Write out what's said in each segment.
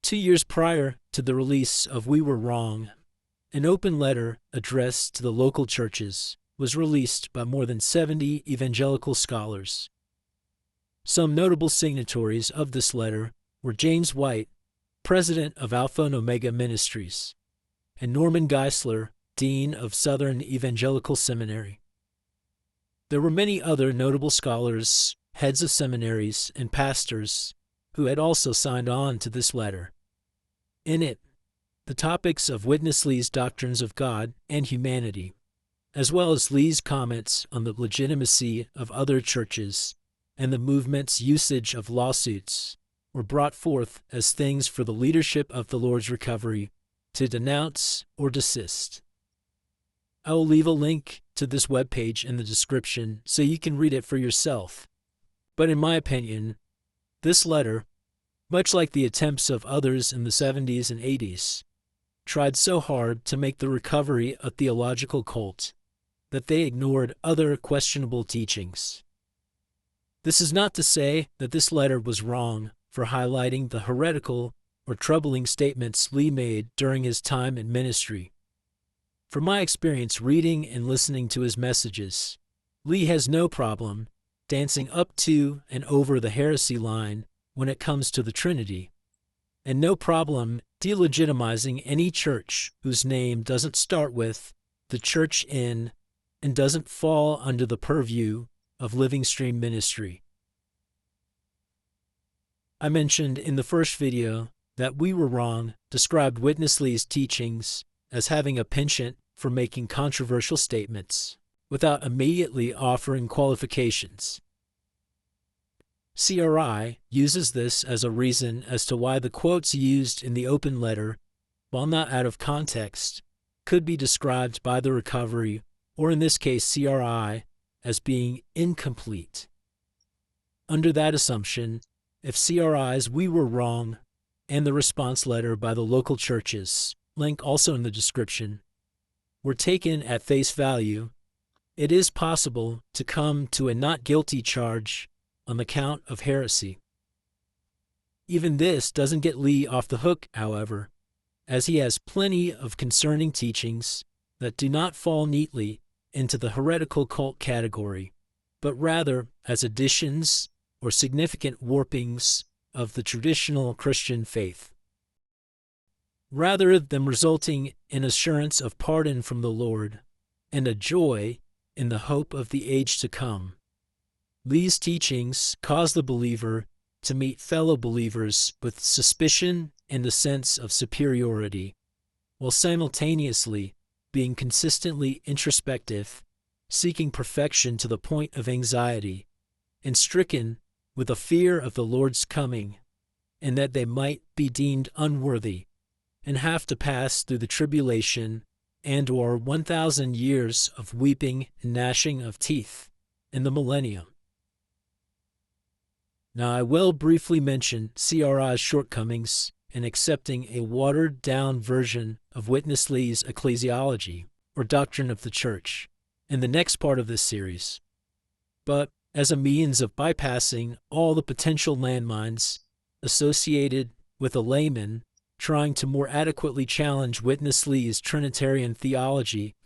2 years prior to the release of We Were Wrong, an open letter addressed to the local churches was released by more than 70 evangelical scholars. Some notable signatories of this letter were James White, president of Alpha and Omega Ministries, and Norm Geisler, dean of Southern Evangelical Seminary. There were many other notable scholars, heads of seminaries, and pastors who had also signed on to this letter. In it, the topics of Witness Lee's doctrines of God and humanity, as well as Lee's comments on the legitimacy of other churches and the movement's usage of lawsuits, were brought forth as things for the leadership of the Lord's Recovery to denounce or desist. I will leave a link to this webpage in the description so you can read it for yourself. But in my opinion, this letter, much like the attempts of others in the 70s and 80s, tried so hard to make the recovery a theological cult that they ignored other questionable teachings. This is not to say that this letter was wrong for highlighting the heretical or troubling statements Lee made during his time in ministry. From my experience reading and listening to his messages, Lee has no problem dancing up to and over the heresy line when it comes to the Trinity, and no problem delegitimizing any church whose name doesn't start with the church in and doesn't fall under the purview of Living Stream Ministry. I mentioned in the first video that We Were Wrong described Witness Lee's teachings as having a penchant for making controversial statements without immediately offering qualifications. CRI uses this as a reason as to why the quotes used in the open letter, while not out of context, could be described by the Recovery, or in this case CRI, as being incomplete. Under that assumption, if CRI's We Were Wrong and the response letter by the local churches, link also in the description, were taken at face value, it is possible to come to a not guilty charge on the count of heresy. Even this doesn't get Lee off the hook, however, as he has plenty of concerning teachings that do not fall neatly into the heretical cult category, but rather as additions or significant warpings of the traditional Christian faith. Rather than resulting in assurance of pardon from the Lord and a joy in the hope of the age to come, Lee's teachings cause the believer to meet fellow believers with suspicion and a sense of superiority, while simultaneously being consistently introspective, seeking perfection to the point of anxiety, and stricken with a fear of the Lord's coming, and that they might be deemed unworthy and have to pass through the tribulation and/or 1,000 years of weeping and gnashing of teeth in the millennium. Now, I will briefly mention CRI's shortcomings in accepting a watered-down version of Witness Lee's ecclesiology, or doctrine of the church, in the next part of this series. But as a means of bypassing all the potential landmines associated with a layman trying to more adequately challenge Witness Lee's Trinitarian Theology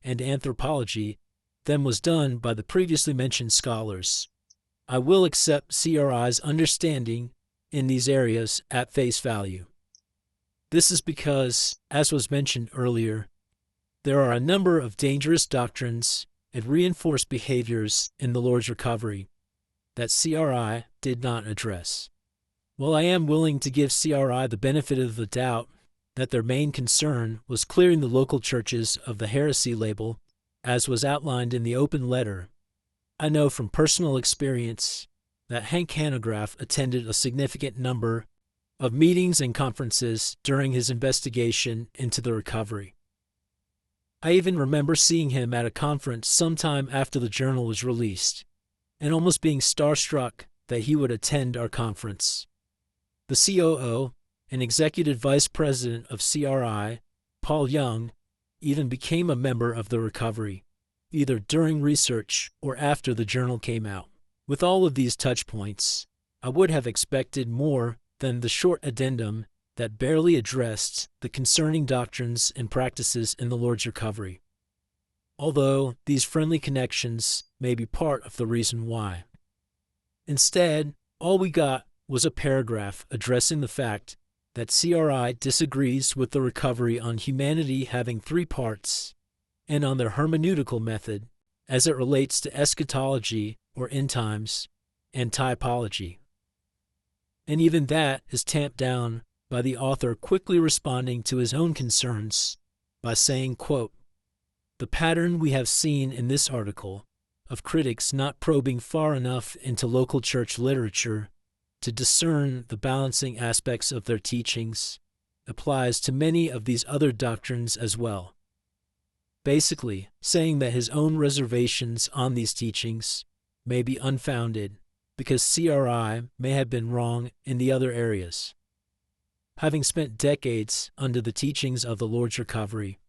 and Anthropology than was done by the previously mentioned scholars, I will accept CRI's understanding in these areas at face value. This is because, as was mentioned earlier, there are a number of dangerous doctrines and reinforced behaviors in the Lord's Recovery that CRI did not address. While I am willing to give CRI the benefit of the doubt that their main concern was clearing the local churches of the heresy label, as was outlined in the open letter, I know from personal experience that Hank Hanegraaff attended a significant number of meetings and conferences during his investigation into the Recovery. I even remember seeing him at a conference sometime after the journal was released, and almost being starstruck that he would attend our conference. The COO and executive vice president of CRI, Paul Young, even became a member of the Recovery, either during research or after the journal came out. With all of these touch points, I would have expected more than the short addendum that barely addressed the concerning doctrines and practices in the Lord's recovery, although these friendly connections may be part of the reason why. Instead, all we got was a paragraph addressing the fact that CRI disagrees with the recovery on humanity having three parts and on their hermeneutical method as it relates to eschatology or end times and typology. And even that is tamped down by the author quickly responding to his own concerns by saying, quote, "The pattern we have seen in this article of critics not probing far enough into local church literature to discern the balancing aspects of their teachings applies to many of these other doctrines as well." Basically, saying that his own reservations on these teachings may be unfounded because CRI may have been wrong in the other areas. Having spent decades under the teachings of the Lord's recovery,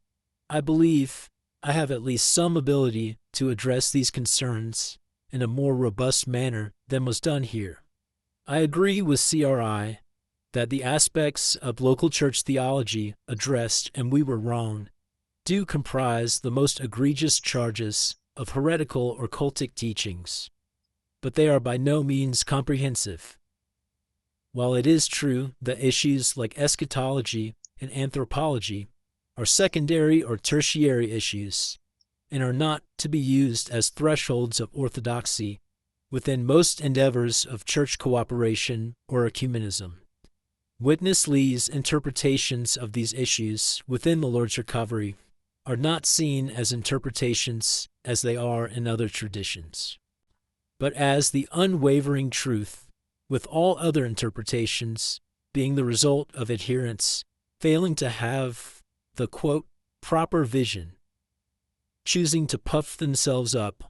I believe I have at least some ability to address these concerns in a more robust manner than was done here. I agree with CRI that the aspects of local church theology addressed and we were wrong do comprise the most egregious charges of heretical or cultic teachings, but they are by no means comprehensive. While it is true that issues like eschatology and anthropology are secondary or tertiary issues and are not to be used as thresholds of orthodoxy within most endeavors of church cooperation or ecumenism, Witness Lee's interpretations of these issues within the Lord's recovery are not seen as interpretations as they are in other traditions, but as the unwavering truth, with all other interpretations being the result of adherents failing to have the, quote, proper vision, choosing to puff themselves up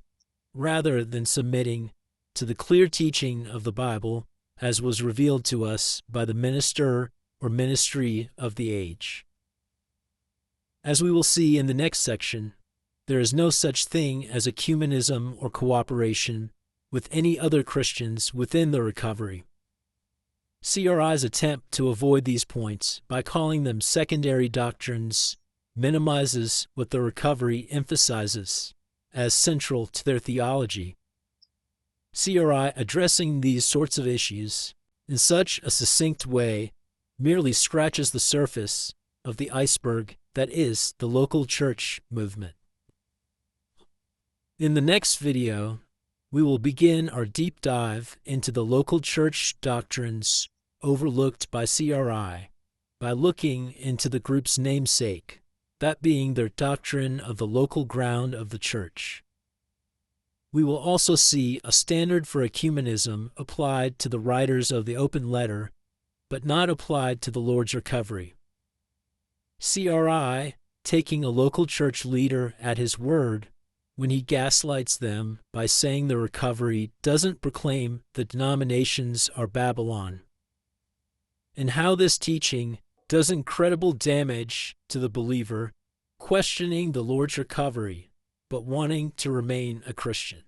rather than submitting to the clear teaching of the Bible as was revealed to us by the minister or ministry of the age. As we will see in the next section, there is no such thing as ecumenism or cooperation with any other Christians within the recovery. CRI's attempt to avoid these points by calling them secondary doctrines minimizes what the recovery emphasizes as central to their theology. CRI addressing these sorts of issues in such a succinct way merely scratches the surface of the iceberg that is the local church movement. In the next video, we will begin our deep dive into the local church doctrines overlooked by CRI by looking into the group's namesake, that being their doctrine of the local ground of the church. We will also see a standard for ecumenism applied to the writers of the open letter, but not applied to the Lord's recovery. CRI taking a local church leader at his word when he gaslights them by saying the recovery doesn't proclaim the denominations are Babylon, and how this teaching does incredible damage to the believer questioning the Lord's recovery but wanting to remain a Christian.